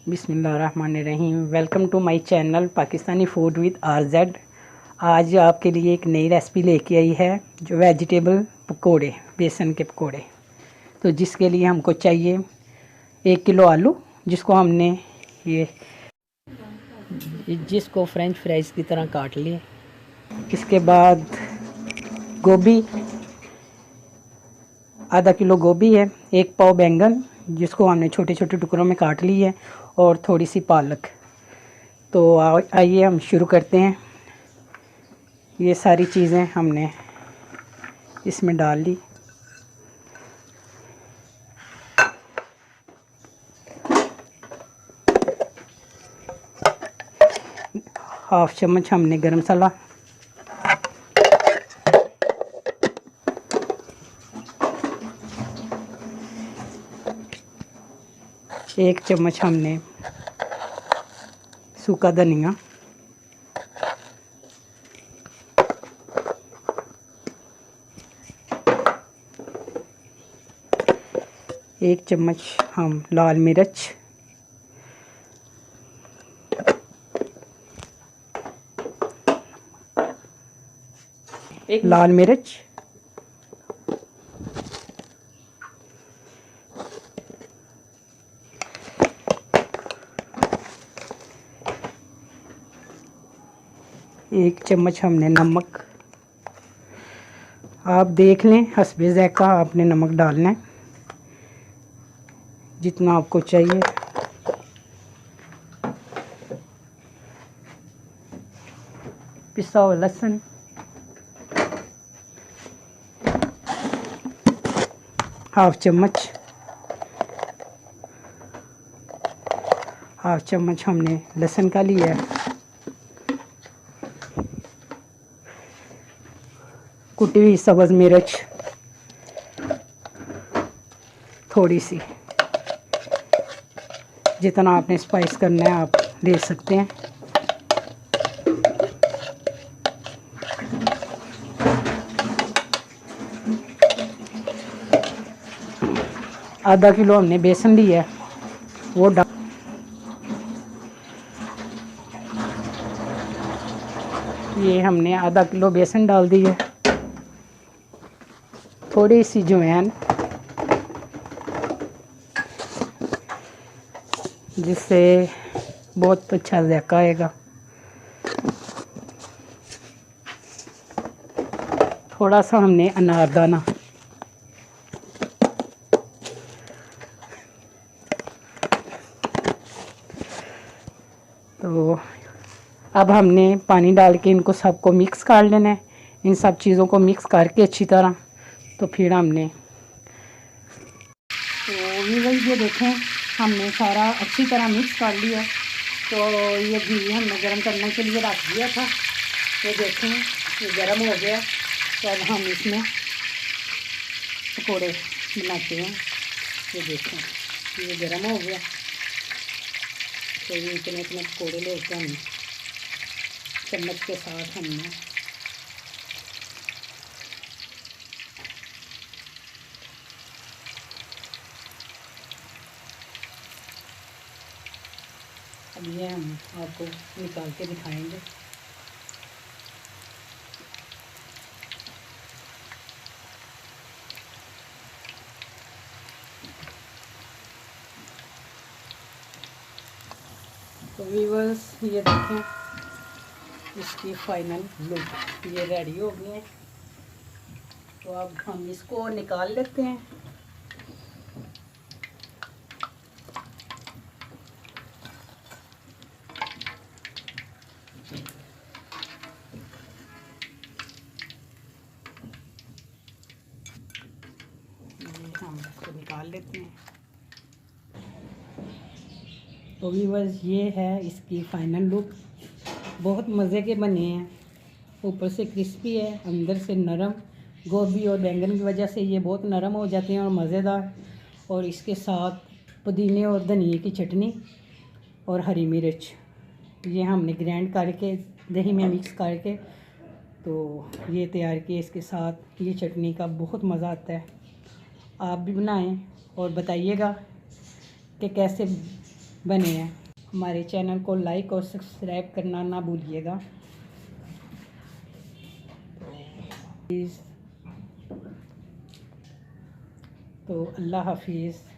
बिस्मिल्लाहिर्रहमानिर्रहीम। Welcome to my channel Pakistani food with RZ। आज आपके लिए एक नई रेसिपी लेके आई है जो वेजिटेबल पकोड़े, बेसन के पकोड़े। तो जिसके लिए हमको चाहिए 1 किलो आलू, जिसको हमने जिसको फ्रेंच फ्राइज़ की तरह काट लिए। इसके बाद गोभी, आधा किलो गोभी है, 1 पाव बैंगन जिसको हमने छोटे छोटे टुकड़ों में काट ली है, और थोड़ी सी पालक। तो आइए हम शुरू करते हैं। ये सारी चीज़ें हमने इसमें डाल ली। हाफ चम्मच हमने गरम मसाला, 1 चम्मच हमने सूखा धनिया, 1 चम्मच हम लाल मिर्च, 1 लाल मिर्च, एक चम्मच हमने नमक। आप देख लें, हस्बे ज़ायक़ा आपने नमक डालना है जितना आपको चाहिए। पिसा हुआ लहसुन, हाफ चम्मच हमने लहसुन का लिया है। कुटी हुई सब्ज़ मिर्च थोड़ी सी, जितना आपने स्पाइस करना है आप ले सकते हैं। आधा किलो हमने बेसन लिया है, वो ये हमने आधा किलो बेसन डाल दी है। थोड़ी सी अजवाइन, जिससे बहुत अच्छा जायका आएगा। थोड़ा सा हमने अनारदाना, तो अब हमने पानी डाल के इनको सबको मिक्स कर लेना है। इन सब चीज़ों को मिक्स करके अच्छी तरह, तो फिर हमने ये देखें, हमने सारा अच्छी तरह मिक्स कर लिया। तो ये घी हमने गर्म करने के लिए रख दिया था। ये देखें, ये गर्म हो गया। तो अब हम इसमें पकोड़े बनाते हैं। ये देखें, ये गर्म हो गया। तो ये इतने इतने पकोड़े लेके हम चम्मच के साथ हमने अब ये हम आपको निकाल के दिखाएंगे। तो व्यूअर्स, ये देखें, इसकी फाइनल लुक ये रेडी हो गई है। तो अब हम इसको निकाल लेते हैं। हम इसको निकाल लेते हैं। तो व्यूअर्स, ये है इसकी फाइनल लुक। बहुत मज़े के बने हैं, ऊपर से क्रिस्पी है, अंदर से नरम। गोभी और बैंगन की वजह से ये बहुत नरम हो जाते हैं और मज़ेदार। और इसके साथ पुदीने और धनिए की चटनी और हरी मिर्च, ये हमने ग्राइंड करके दही में मिक्स करके तो ये तैयार किए। इसके साथ ये चटनी का बहुत मज़ा आता है। आप भी बनाएं और बताइएगा कि कैसे बने हैं। हमारे चैनल को लाइक और सब्सक्राइब करना ना भूलिएगा प्लीज़। तो अल्लाह हाफिज़।